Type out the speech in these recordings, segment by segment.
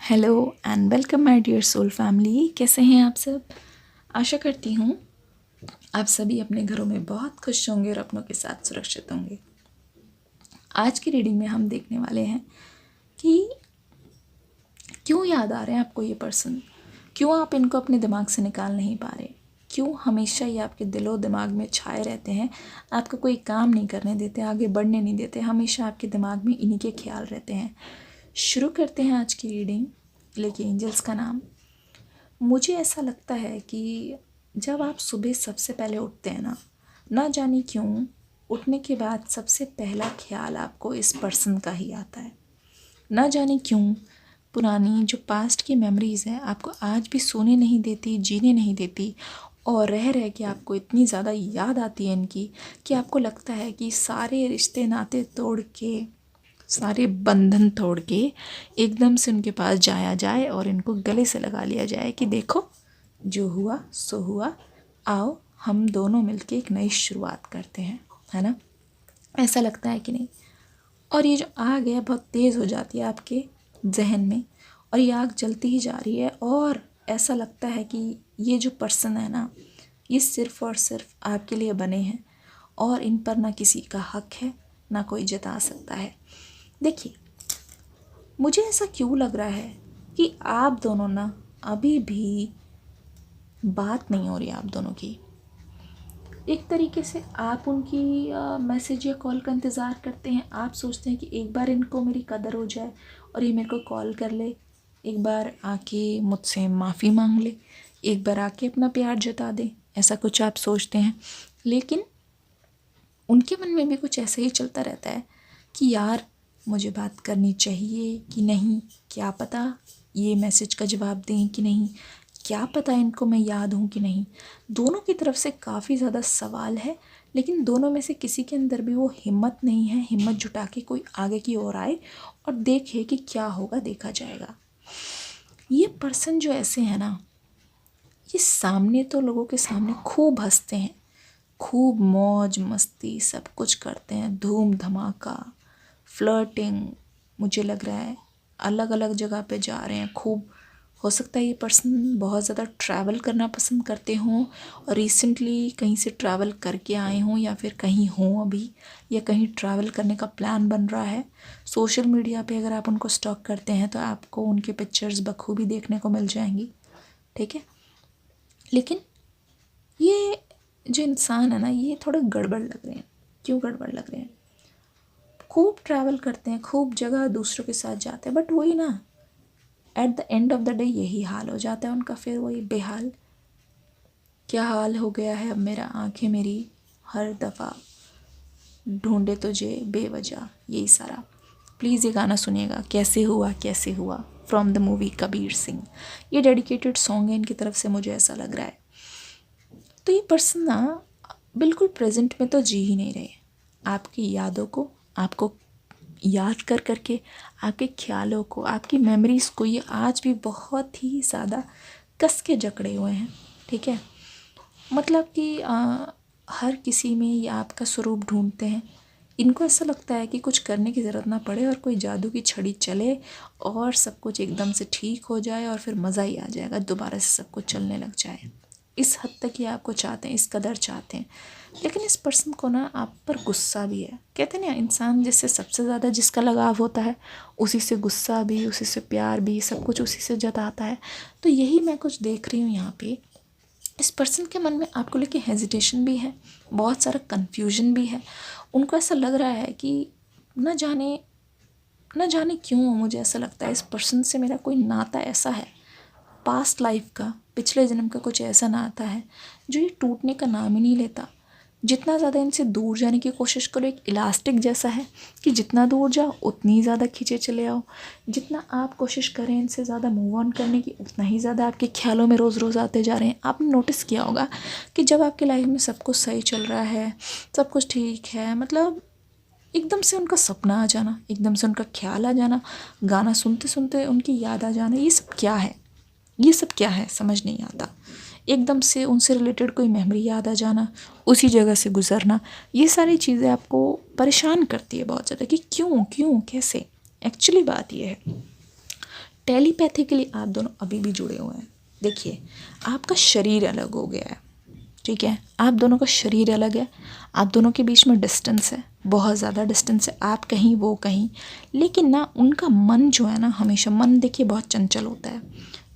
Hello and welcome my dear soul family. कैसे हैं आप सब? आशा करती हूँ आप सभी अपने घरों में बहुत खुश होंगे और अपनों के साथ सुरक्षित होंगे। आज की रीडिंग में हम देखने वाले हैं कि क्यों याद आ रहे हैं आपको ये पर्सन, क्यों आप इनको अपने दिमाग से निकाल नहीं पा रहे, क्यों हमेशा ये आपके दिलो दिमाग में छाए रहते हैं, आपका कोई काम नहीं करने देते, आगे बढ़ने नहीं देते, हमेशा आपके दिमाग में इन्हीं के ख्याल रहते हैं। शुरू करते हैं आज की रीडिंग लेके एंजल्स का नाम। मुझे ऐसा लगता है कि जब आप सुबह सबसे पहले उठते हैं ना जाने क्यों उठने के बाद सबसे पहला ख्याल आपको इस पर्सन का ही आता है। ना जाने क्यों पुरानी जो पास्ट की मेमोरीज़ हैं आपको आज भी सोने नहीं देती, जीने नहीं देती, और रह रह के आपको इतनी ज़्यादा याद आती है इनकी कि आपको लगता है कि सारे रिश्ते नाते तोड़ के, सारे बंधन तोड़ के एकदम से उनके पास जाया जाए और इनको गले से लगा लिया जाए कि देखो जो हुआ सो हुआ, आओ हम दोनों मिलके एक नई शुरुआत करते हैं, है ना? ऐसा लगता है कि नहीं? और ये जो आग है बहुत तेज़ हो जाती है आपके जहन में, और ये आग जलती ही जा रही है, और ऐसा लगता है कि ये जो पर्सन है ना, ये सिर्फ़ और सिर्फ आपके लिए बने हैं और इन पर ना किसी का हक है ना कोई जता सकता है। देखिए, मुझे ऐसा क्यों लग रहा है कि आप दोनों ना अभी भी बात नहीं हो रही आप दोनों की। एक तरीके से आप उनकी मैसेज या कॉल का इंतज़ार करते हैं। आप सोचते हैं कि एक बार इनको मेरी कदर हो जाए और ये मेरे को कॉल कर ले, एक बार आके मुझसे माफ़ी मांग ले, एक बार आके अपना प्यार जता दे, ऐसा कुछ आप सोचते हैं। लेकिन उनके मन में भी कुछ ऐसा ही चलता रहता है कि यार मुझे बात करनी चाहिए कि नहीं, क्या पता ये मैसेज का जवाब दें कि नहीं, क्या पता इनको मैं याद हूँ कि नहीं। दोनों की तरफ से काफ़ी ज़्यादा सवाल है, लेकिन दोनों में से किसी के अंदर भी वो हिम्मत नहीं है, हिम्मत जुटा के कोई आगे की ओर आए और देखे कि क्या होगा, देखा जाएगा। ये पर्सन जो ऐसे हैं ना, ये सामने तो लोगों के सामने खूब हंसते हैं, खूब मौज मस्ती सब कुछ करते हैं, धूम धमाका, फ्लर्टिंग, मुझे लग रहा है अलग अलग जगह पे जा रहे हैं खूब। हो सकता है ये पर्सन बहुत ज़्यादा ट्रैवल करना पसंद करते हों और रिसेंटली कहीं से ट्रैवल करके आए हों, या फिर कहीं हों अभी, या कहीं ट्रैवल करने का प्लान बन रहा है। सोशल मीडिया पे अगर आप उनको स्टॉक करते हैं तो आपको उनके पिक्चर्स बखूबी देखने को मिल जाएंगी, ठीक है? लेकिन ये जो इंसान है ना, ये थोड़े गड़बड़ लग रहे हैं। क्यों गड़बड़ लग रहे हैं? खूब ट्रैवल करते हैं, खूब जगह दूसरों के साथ जाते हैं, बट वही ना, at the end of the day यही हाल हो जाता है उनका, फिर वही बेहाल। क्या हाल हो गया है अब मेरा, आंखें मेरी हर दफ़ा ढूंढे तुझे बेवजह, यही सारा। प्लीज़ ये गाना सुनिएगा, कैसे हुआ कैसे हुआ, from the movie Kabir Singh. ये डेडिकेटेड सॉन्ग है इनकी तरफ से, मुझे ऐसा लग रहा है। तो ये पर्सन ना बिल्कुल प्रेजेंट में तो जी ही नहीं रहे। आपकी यादों को, आपको याद कर करके, आपके ख्यालों को, आपकी मेमोरीज़ को ये आज भी बहुत ही ज़्यादा कस के जकड़े हुए हैं, ठीक है? मतलब कि हर किसी में ये आपका स्वरूप ढूंढते हैं। इनको ऐसा लगता है कि कुछ करने की ज़रूरत ना पड़े और कोई जादू की छड़ी चले और सब कुछ एकदम से ठीक हो जाए और फिर मज़ा ही आ जाएगा, दोबारा से सब कुछ चलने लग जाए। इस हद तक ये आपको चाहते हैं, इस कदर चाहते हैं। लेकिन इस पर्सन को ना आप पर गुस्सा भी है। कहते हैं ना, इंसान जिससे सबसे ज़्यादा जिसका लगाव होता है उसी से गुस्सा भी, उसी से प्यार भी, सब कुछ उसी से जताता है। तो यही मैं कुछ देख रही हूँ यहाँ पे। इस पर्सन के मन में आपको लेके हेजिटेशन भी है, बहुत सारा कन्फ्यूजन भी है। उनको ऐसा लग रहा है कि न जाने क्यों मुझे ऐसा लगता है इस पर्सन से मेरा कोई नाता ऐसा है, पास्ट लाइफ का, पिछले जन्म का कुछ ऐसा नाता है जो ये टूटने का नाम ही नहीं लेता। जितना ज़्यादा इनसे दूर जाने की कोशिश करो, एक इलास्टिक जैसा है कि जितना दूर जाओ उतनी ज़्यादा खींचे चले आओ। जितना आप कोशिश करें इनसे ज़्यादा मूव ऑन करने की, उतना ही ज़्यादा आपके ख्यालों में रोज़ रोज़ आते जा रहे हैं। आपने नोटिस किया होगा कि जब आपकी लाइफ में सब कुछ सही चल रहा है, सब कुछ ठीक है, मतलब एकदम से उनका सपना आ जाना, एकदम से उनका ख्याल आ जाना, गाना सुनते सुनते उनकी याद आ जाना, ये सब क्या है? ये सब क्या है समझ नहीं आता। एकदम से उनसे रिलेटेड कोई मेमोरी याद आ जाना, उसी जगह से गुजरना, ये सारी चीज़ें आपको परेशान करती है बहुत ज़्यादा कि क्यों क्यों कैसे। एक्चुअली बात ये है, टेलीपैथिकली आप दोनों अभी भी जुड़े हुए हैं। देखिए, आपका शरीर अलग हो गया है, ठीक है, आप दोनों का शरीर अलग है, आप दोनों के बीच में डिस्टेंस है, बहुत ज़्यादा डिस्टेंस है, आप कहीं वो कहीं, लेकिन ना उनका मन जो है ना, हमेशा मन देखिए बहुत चंचल होता है।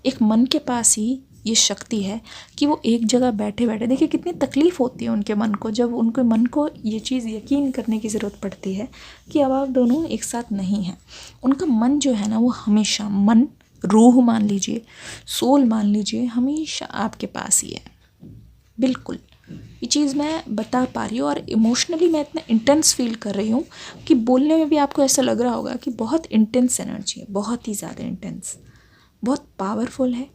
एक मन के पास ही ये शक्ति है कि वो एक जगह बैठे बैठे, देखिए कितनी तकलीफ़ होती है उनके मन को, जब उनके मन को ये चीज़ यकीन करने की ज़रूरत पड़ती है कि अब आप दोनों एक साथ नहीं हैं। उनका मन जो है ना, वो हमेशा, मन, रूह मान लीजिए, सोल मान लीजिए, हमेशा आपके पास ही है। बिल्कुल, ये चीज़ मैं बता पा रही हूँ और इमोशनली मैं इतना इंटेंस फील कर रही हूँ कि बोलने में भी आपको ऐसा लग रहा होगा कि बहुत इंटेंस एनर्जी है, बहुत ही ज़्यादा इंटेंस, बहुत पावरफुल है,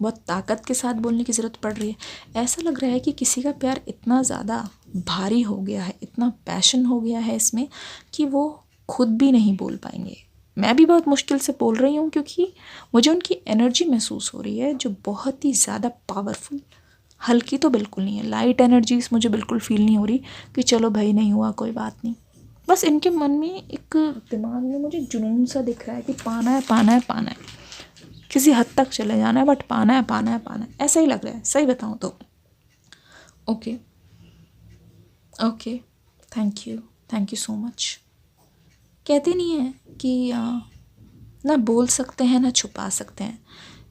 बहुत ताकत के साथ बोलने की ज़रूरत पड़ रही है। ऐसा लग रहा है कि किसी का प्यार इतना ज़्यादा भारी हो गया है, इतना पैशन हो गया है इसमें कि वो खुद भी नहीं बोल पाएंगे। मैं भी बहुत मुश्किल से बोल रही हूँ क्योंकि मुझे उनकी एनर्जी महसूस हो रही है जो बहुत ही ज़्यादा पावरफुल, हल्की तो बिल्कुल नहीं है, लाइट एनर्जीज मुझे बिल्कुल फील नहीं हो रही कि चलो भाई नहीं हुआ कोई बात नहीं। बस इनके मन में एक, दिमाग में मुझे जुनून सा दिख रहा है कि पाना है, पाना है, पाना है, किसी हद तक चले जाना है, बट पाना है, पाना है, पाना है, ऐसा ही लग रहा है, सही बताऊँ तो। Okay okay, thank you so much. कहते नहीं है कि ना बोल सकते हैं ना छुपा सकते हैं।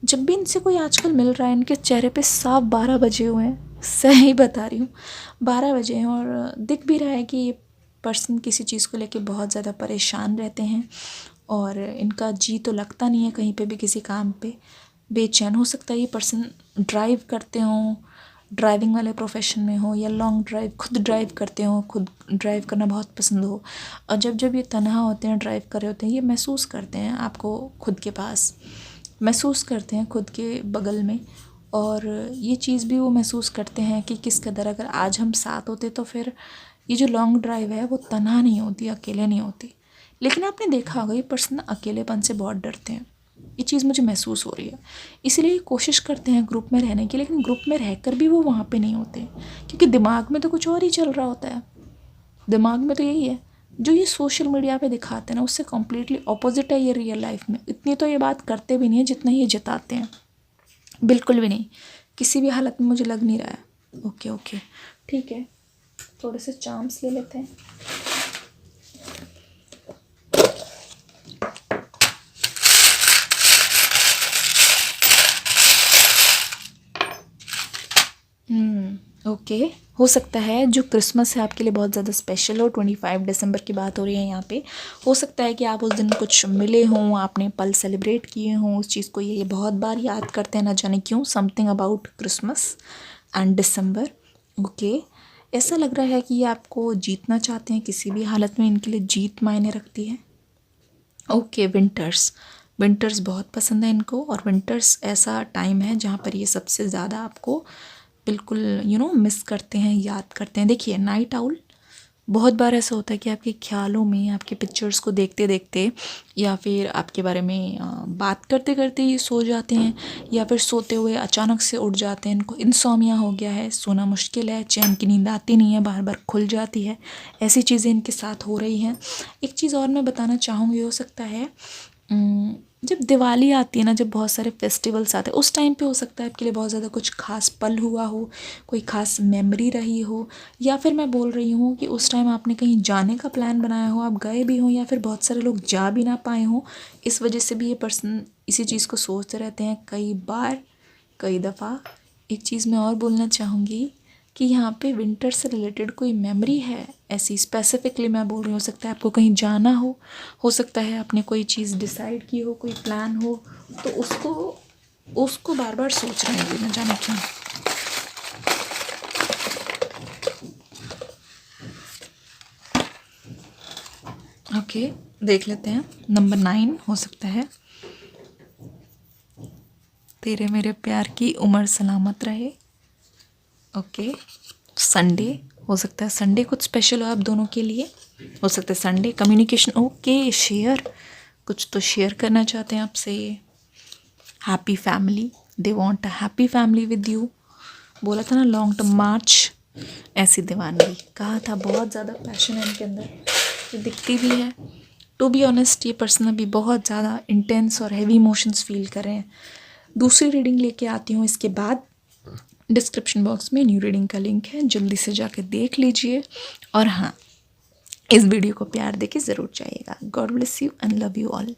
जब भी इनसे कोई आजकल मिल रहा है, इनके चेहरे पे साफ 12 बजे हुए हैं, सही बता रही हूँ, 12 बजे हैं, और दिख भी रहा है कि ये पर्सन किसी चीज़ को लेके बहुत ज़्यादा परेशान रहते हैं और इनका जी तो लगता नहीं है कहीं पे भी, किसी काम पे बेचैन। हो सकता है ये पर्सन ड्राइव करते हों, ड्राइविंग वाले प्रोफेशन में हो, या लॉन्ग ड्राइव खुद ड्राइव करते हो, खुद ड्राइव करना बहुत पसंद हो, और जब जब ये तन्हा होते हैं, ड्राइव कर रहे होते हैं, ये महसूस करते हैं आपको खुद के पास, महसूस करते हैं खुद के बगल में, और ये चीज़ भी वो महसूस करते हैं कि किस कदर अगर आज हम साथ होते तो फिर ये जो लॉन्ग ड्राइव है वो तन्हा नहीं होती, अकेले नहीं होती। लेकिन आपने देखा होगा ये पर्सन अकेलेपन से बहुत डरते हैं, ये चीज़ मुझे महसूस हो रही है, इसीलिए ये कोशिश करते हैं ग्रुप में रहने की, लेकिन ग्रुप में रहकर भी वो वहाँ पे नहीं होते क्योंकि दिमाग में तो कुछ और ही चल रहा होता है। दिमाग में तो यही है जो ये सोशल मीडिया पे दिखाते हैं ना, उससे कम्प्लीटली ऑपोजिट है ये रियल लाइफ में। इतनी तो ये बात करते भी नहीं है जितना ये जताते हैं, बिल्कुल भी नहीं, किसी भी हालत में मुझे लग नहीं रहा है। ओके ओके, ठीक है, थोड़े से चार्म्स ले लेते हैं। ओके, हो सकता है जो क्रिसमस है आपके लिए बहुत ज़्यादा स्पेशल हो, 25 दिसंबर की बात हो रही है यहाँ पे, हो सकता है कि आप उस दिन कुछ मिले हों, आपने पल सेलिब्रेट किए हों उस चीज़ को, ये बहुत बार याद करते हैं ना जाने क्यों, something about Christmas and December. Okay, ऐसा लग रहा है कि ये आपको जीतना चाहते हैं, किसी भी हालत में इनके लिए जीत मायने रखती है। ओके, विंटर्स बहुत पसंद है इनको, और विंटर्स ऐसा टाइम है जहाँ पर ये सबसे ज़्यादा आपको बिल्कुल मिस करते हैं, याद करते हैं। देखिए, नाइट आउल बहुत बार ऐसा होता है कि आपके ख्यालों में, आपके पिक्चर्स को देखते देखते, या फिर आपके बारे में बात करते करते ये सो जाते हैं, या फिर सोते हुए अचानक से उठ जाते हैं। इनको इंसोमिया हो गया है, सोना मुश्किल है, चैन की नींद आती नहीं है, बार बार खुल जाती है, ऐसी चीज़ें इनके साथ हो रही हैं। एक चीज़ और मैं बताना चाहूँगी, हो सकता है जब दिवाली आती है ना, जब बहुत सारे फेस्टिवल्स आते हैं, उस टाइम पे हो सकता है आपके लिए बहुत ज़्यादा कुछ खास पल हुआ हो, कोई खास मेमोरी रही हो, या फिर मैं बोल रही हूँ कि उस टाइम आपने कहीं जाने का प्लान बनाया हो, आप गए भी हों, या फिर बहुत सारे लोग जा भी ना पाए हों। इस वजह से भी ये पर्सन इसी चीज़ को सोचते रहते हैं कई बार, कई दफ़ा। एक चीज़ मैं और बोलना चाहूँगी कि यहाँ पे विंटर से रिलेटेड कोई मेमोरी है ऐसी स्पेसिफिकली मैं बोल रही हूँ, हो सकता है आपको कहीं जाना हो सकता है आपने कोई चीज़ डिसाइड की हो, कोई प्लान हो, तो उसको बार बार सोच रहे हैं, न जाने क्यों। ओके, देख लेते हैं। नंबर 9 हो सकता है, तेरे मेरे प्यार की उम्र सलामत रहे। ओके, संडे हो सकता है, संडे कुछ स्पेशल हो आप दोनों के लिए, हो सकता है संडे। कम्युनिकेशन, ओके, शेयर, कुछ तो शेयर करना चाहते हैं आपसे। Happy family, they want a happy family with you. बोला था ना लॉन्ग टर्म मार्च, ऐसी दीवानगी कहा था, बहुत ज़्यादा पैशन है इनके अंदर, ये दिखती भी है। टू बी ऑनेस्ट ये पर्सन अभी बहुत ज़्यादा इंटेंस और हैवी इमोशंस फील कर रहे हैं। दूसरी रीडिंग लेके आती हूँ इसके बाद। डिस्क्रिप्शन बॉक्स में न्यू रीडिंग का लिंक है, जल्दी से जाकर देख लीजिए। और हाँ, इस वीडियो को प्यार देके ज़रूर जाइएगा। God bless you and love you all.